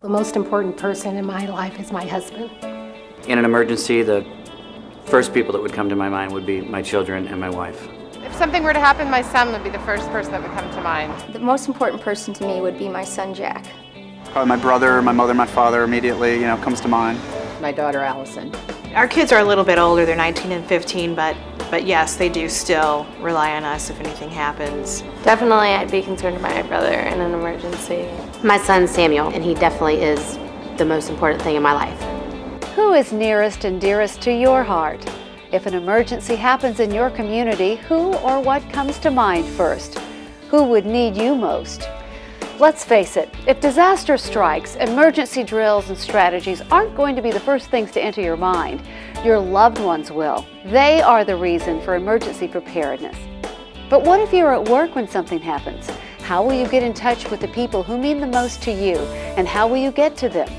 The most important person in my life is my husband. In an emergency, the first people that would come to my mind would be my children and my wife. If something were to happen, my son would be the first person that would come to mind. The most important person to me would be my son, Jack. Probably my brother, my mother, my father immediately, comes to mind. My daughter, Allison. Our kids are a little bit older, they're 19 and 15, but yes, they do still rely on us if anything happens. Definitely I'd be concerned about my brother in an emergency. My son, Samuel, and he definitely is the most important thing in my life. Who is nearest and dearest to your heart? If an emergency happens in your community, who or what comes to mind first? Who would need you most? Let's face it, if disaster strikes, emergency drills and strategies aren't going to be the first things to enter your mind. Your loved ones will. They are the reason for emergency preparedness. But what if you're at work when something happens? How will you get in touch with the people who mean the most to you, and how will you get to them?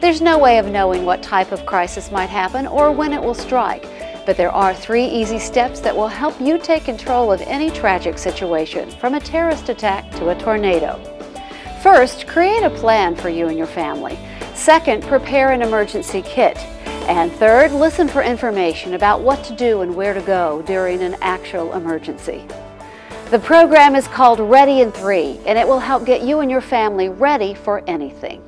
There's no way of knowing what type of crisis might happen or when it will strike, but there are 3 easy steps that will help you take control of any tragic situation, from a terrorist attack to a tornado. First, create a plan for you and your family. Second, prepare an emergency kit. And third, listen for information about what to do and where to go during an actual emergency. The program is called Ready in 3, and it will help get you and your family ready for anything.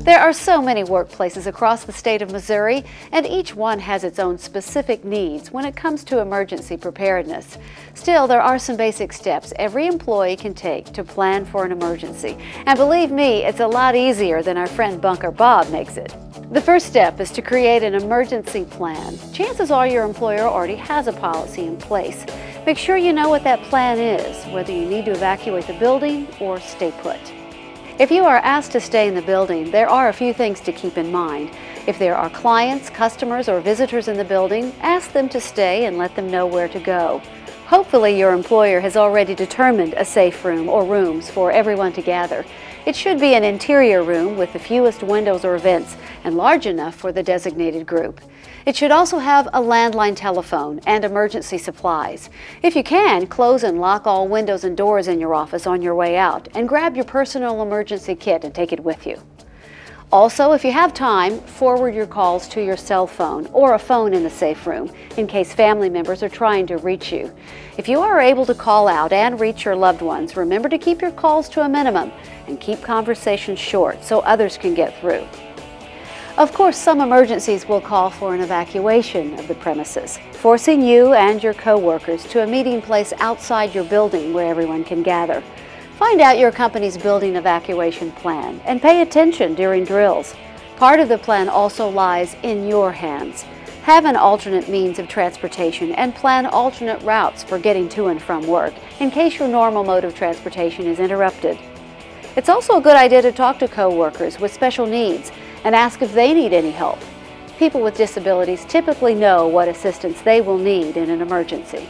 There are so many workplaces across the state of Missouri, and each one has its own specific needs when it comes to emergency preparedness. Still, there are some basic steps every employee can take to plan for an emergency. And believe me, it's a lot easier than our friend Bunker Bob makes it. The first step is to create an emergency plan. Chances are your employer already has a policy in place. Make sure you know what that plan is, whether you need to evacuate the building or stay put. If you are asked to stay in the building, there are a few things to keep in mind. If there are clients, customers, or visitors in the building, ask them to stay and let them know where to go. Hopefully your employer has already determined a safe room or rooms for everyone to gather. It should be an interior room with the fewest windows or vents and large enough for the designated group. It should also have a landline telephone and emergency supplies. If you can, close and lock all windows and doors in your office on your way out, and grab your personal emergency kit and take it with you. Also, if you have time, forward your calls to your cell phone or a phone in the safe room in case family members are trying to reach you. If you are able to call out and reach your loved ones, remember to keep your calls to a minimum and keep conversations short so others can get through. Of course, some emergencies will call for an evacuation of the premises, forcing you and your co-workers to a meeting place outside your building where everyone can gather. Find out your company's building evacuation plan and pay attention during drills. Part of the plan also lies in your hands. Have an alternate means of transportation and plan alternate routes for getting to and from work in case your normal mode of transportation is interrupted. It's also a good idea to talk to co-workers with special needs and ask if they need any help. People with disabilities typically know what assistance they will need in an emergency.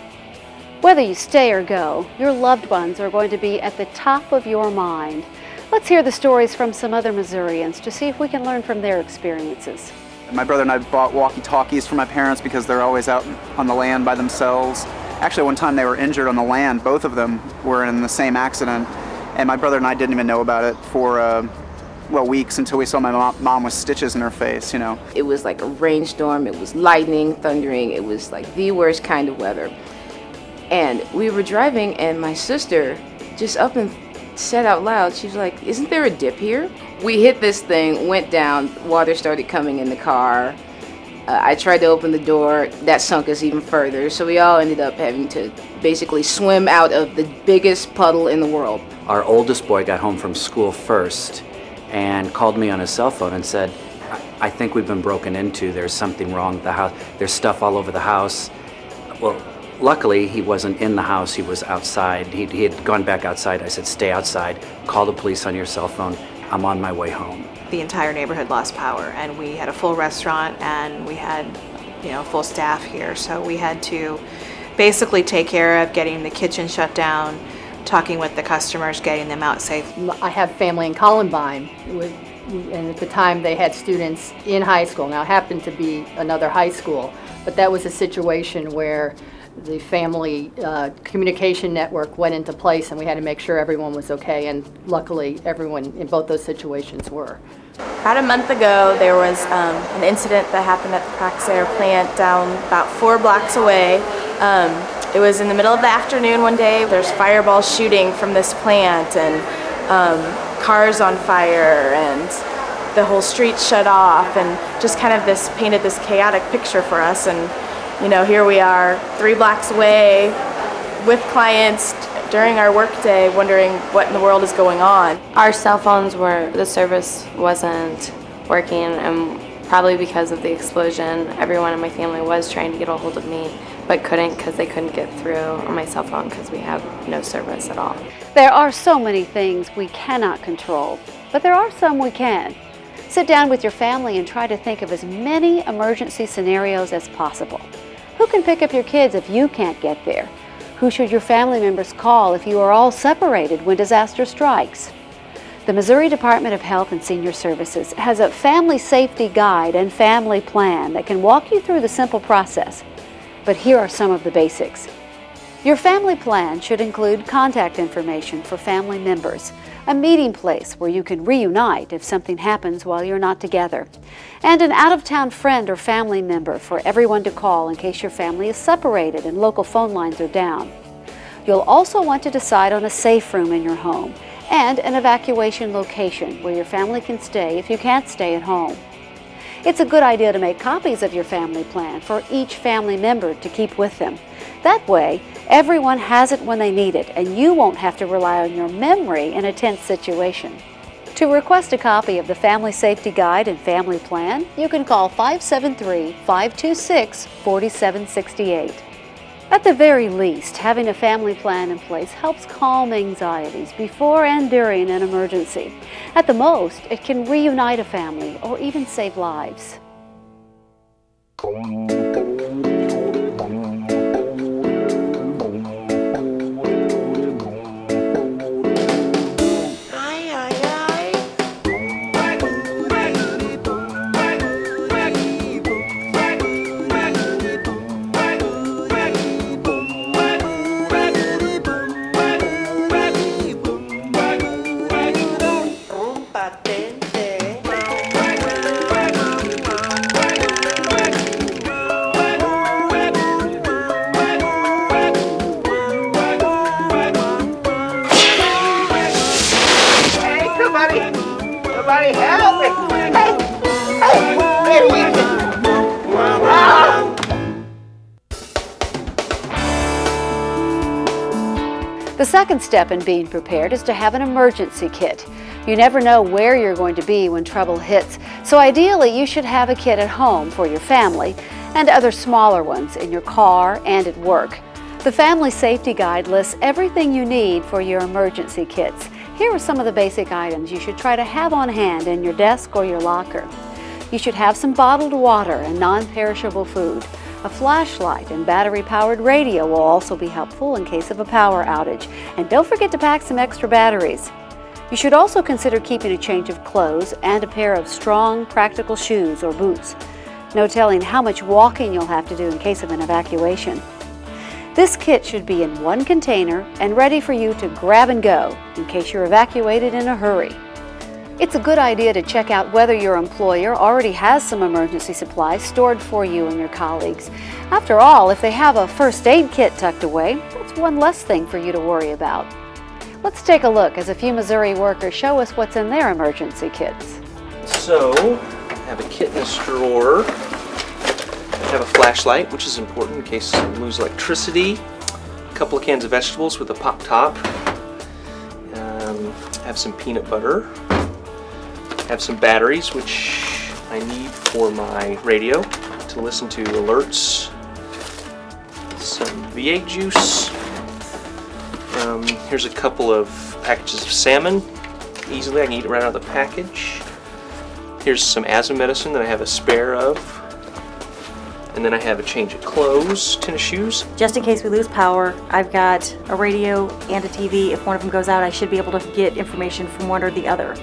Whether you stay or go, your loved ones are going to be at the top of your mind. Let's hear the stories from some other Missourians to see if we can learn from their experiences. My brother and I bought walkie-talkies for my parents because they're always out on the land by themselves. Actually, one time they were injured on the land. Both of them were in the same accident, and my brother and I didn't even know about it for weeks until we saw my mom with stitches in her face, It was like a rainstorm, it was lightning, thundering, it was like the worst kind of weather. And we were driving and my sister just up and said out loud, she was like, "Isn't there a dip here?" We hit this thing, went down, water started coming in the car. I tried to open the door, that sunk us even further, so we all ended up having to basically swim out of the biggest puddle in the world. Our oldest boy got home from school first and called me on his cell phone and said, I think we've been broken into. There's something wrong with the house. There's stuff all over the house. Well, luckily, he wasn't in the house. He was outside. He had gone back outside. I said, stay outside. Call the police on your cell phone. I'm on my way home. The entire neighborhood lost power, and we had a full restaurant, and we had, full staff here. So we had to basically take care of getting the kitchen shut down, talking with the customers, getting them out safe. I have family in Columbine, and at the time they had students in high school. Now it happened to be another high school, but that was a situation where the family communication network went into place, and we had to make sure everyone was okay, and luckily everyone in both those situations were. About a month ago, there was an incident that happened at the Praxair plant down about 4 blocks away. It was in the middle of the afternoon one day. There's fireballs shooting from this plant, and cars on fire, and the whole street shut off, and just kind of painted this chaotic picture for us. And here we are 3 blocks away with clients during our workday, wondering what in the world is going on. Our cell phones the service wasn't working, and probably because of the explosion, everyone in my family was trying to get a hold of me, but couldn't because they couldn't get through on my cell phone because we have no service at all. There are so many things we cannot control, but there are some we can. Sit down with your family and try to think of as many emergency scenarios as possible. Who can pick up your kids if you can't get there? Who should your family members call if you are all separated when disaster strikes? The Missouri Department of Health and Senior Services has a family safety guide and family plan that can walk you through the simple process. But here are some of the basics. Your family plan should include contact information for family members, a meeting place where you can reunite if something happens while you're not together, and an out-of-town friend or family member for everyone to call in case your family is separated and local phone lines are down. You'll also want to decide on a safe room in your home and an evacuation location where your family can stay if you can't stay at home. It's a good idea to make copies of your family plan for each family member to keep with them. That way, everyone has it when they need it, and you won't have to rely on your memory in a tense situation. To request a copy of the Family Safety Guide and Family Plan, you can call 573-526-4768. At the very least, having a family plan in place helps calm anxieties before and during an emergency. At the most, it can reunite a family or even save lives. Somebody help me! The second step in being prepared is to have an emergency kit. You never know where you're going to be when trouble hits, so ideally you should have a kit at home for your family and other smaller ones in your car and at work. The Family Safety Guide lists everything you need for your emergency kits. Here are some of the basic items you should try to have on hand in your desk or your locker. You should have some bottled water and non-perishable food. A flashlight and battery-powered radio will also be helpful in case of a power outage. And don't forget to pack some extra batteries. You should also consider keeping a change of clothes and a pair of strong, practical shoes or boots. No telling how much walking you'll have to do in case of an evacuation. This kit should be in one container and ready for you to grab and go in case you're evacuated in a hurry. It's a good idea to check out whether your employer already has some emergency supplies stored for you and your colleagues. After all, if they have a first aid kit tucked away, that's one less thing for you to worry about. Let's take a look as a few Missouri workers show us what's in their emergency kits. So, I have a kit in this drawer. I have a flashlight, which is important in case you lose electricity. A couple of cans of vegetables with a pop top. Have some peanut butter. Have some batteries, which I need for my radio to listen to alerts. Some V8 juice. Here's a couple of packages of salmon. Easily, I can eat it right out of the package. Here's some asthma medicine that I have a spare of. And then I have a change of clothes, tennis shoes. Just in case we lose power, I've got a radio and a TV. If one of them goes out, I should be able to get information from one or the other.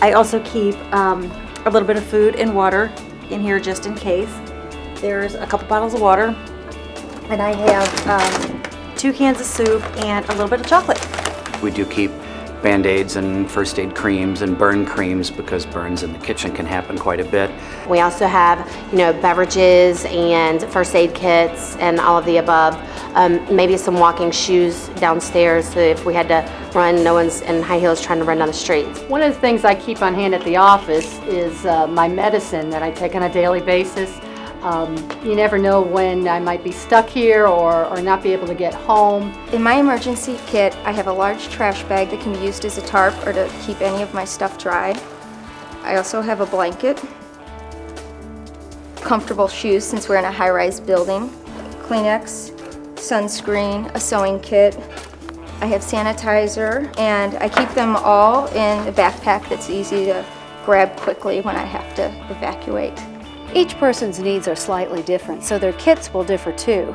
I also keep a little bit of food and water in here just in case. There's a couple bottles of water, and I have 2 cans of soup and a little bit of chocolate. We do keep Band-Aids and first aid creams and burn creams because burns in the kitchen can happen quite a bit. We also have, beverages and first aid kits and all of the above. Maybe some walking shoes downstairs so if we had to run, no one's in high heels trying to run down the street. One of the things I keep on hand at the office is my medicine that I take on a daily basis. You never know when I might be stuck here or not be able to get home. In my emergency kit, I have a large trash bag that can be used as a tarp or to keep any of my stuff dry. I also have a blanket, comfortable shoes since we're in a high-rise building, Kleenex, sunscreen, a sewing kit. I have sanitizer, and I keep them all in a backpack that's easy to grab quickly when I have to evacuate. Each person's needs are slightly different, so their kits will differ too.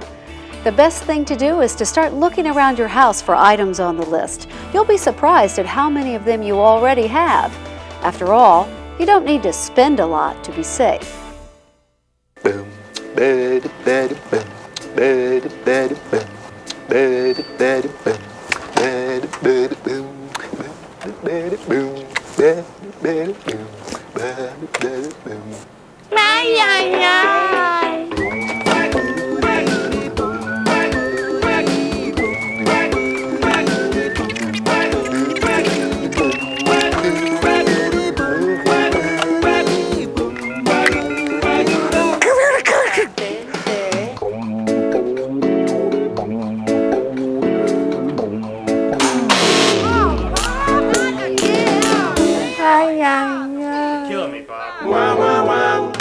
The best thing to do is to start looking around your house for items on the list. You'll be surprised at how many of them you already have. After all, you don't need to spend a lot to be safe. Killing me, Bob. Wow, wow, wow.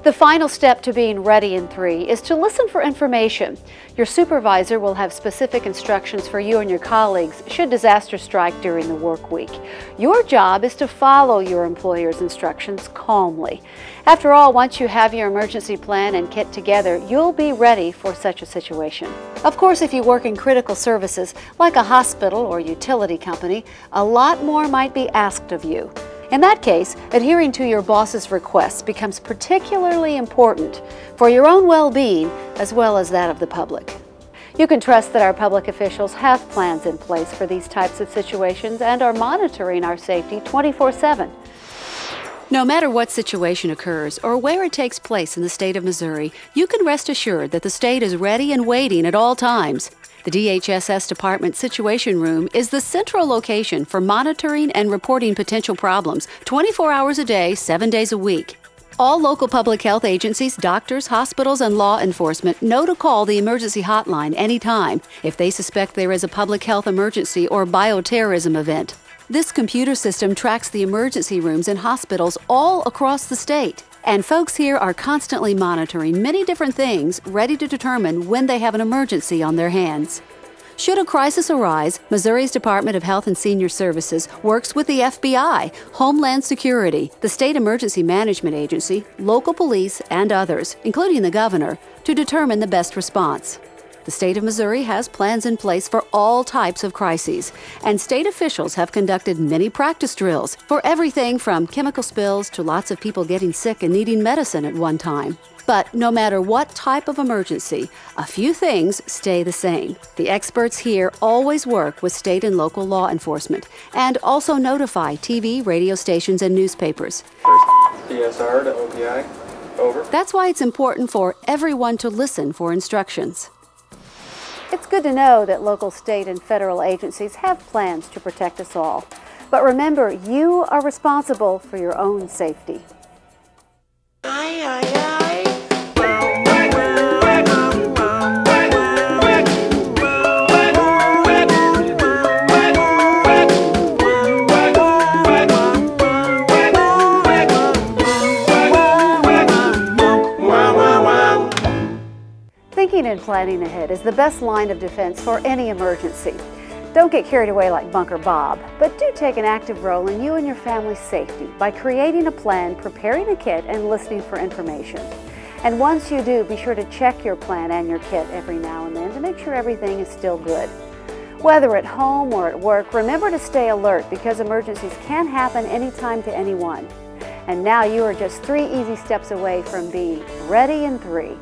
The final step to being ready in 3 is to listen for information. Your supervisor will have specific instructions for you and your colleagues should disaster strike during the work week. Your job is to follow your employer's instructions calmly. After all, once you have your emergency plan and kit together, you'll be ready for such a situation. Of course, if you work in critical services like a hospital or utility company, a lot more might be asked of you. In that case, adhering to your boss's requests becomes particularly important for your own well-being as well as that of the public. You can trust that our public officials have plans in place for these types of situations and are monitoring our safety 24/7. No matter what situation occurs or where it takes place in the state of Missouri, you can rest assured that the state is ready and waiting at all times. The DHSS Department Situation Room is the central location for monitoring and reporting potential problems 24 hours a day, 7 days a week. All local public health agencies, doctors, hospitals, and law enforcement know to call the emergency hotline anytime if they suspect there is a public health emergency or bioterrorism event. This computer system tracks the emergency rooms in hospitals all across the state. And folks here are constantly monitoring many different things, ready to determine when they have an emergency on their hands. Should a crisis arise, Missouri's Department of Health and Senior Services works with the FBI, Homeland Security, the State Emergency Management Agency, local police, and others, including the governor, to determine the best response. The state of Missouri has plans in place for all types of crises, and state officials have conducted many practice drills for everything from chemical spills to lots of people getting sick and needing medicine at one time. But no matter what type of emergency, a few things stay the same. The experts here always work with state and local law enforcement and also notify TV, radio stations, and newspapers. CSR to OPI. Over. That's why it's important for everyone to listen for instructions. It's good to know that local, state, and federal agencies have plans to protect us all. But remember, you are responsible for your own safety. Aye, aye, aye. Thinking and planning ahead is the best line of defense for any emergency. Don't get carried away like Bunker Bob, but do take an active role in you and your family's safety by creating a plan, preparing a kit, and listening for information. And once you do, be sure to check your plan and your kit every now and then to make sure everything is still good. Whether at home or at work, remember to stay alert because emergencies can happen anytime to anyone. And now you are just 3 easy steps away from being ready in 3.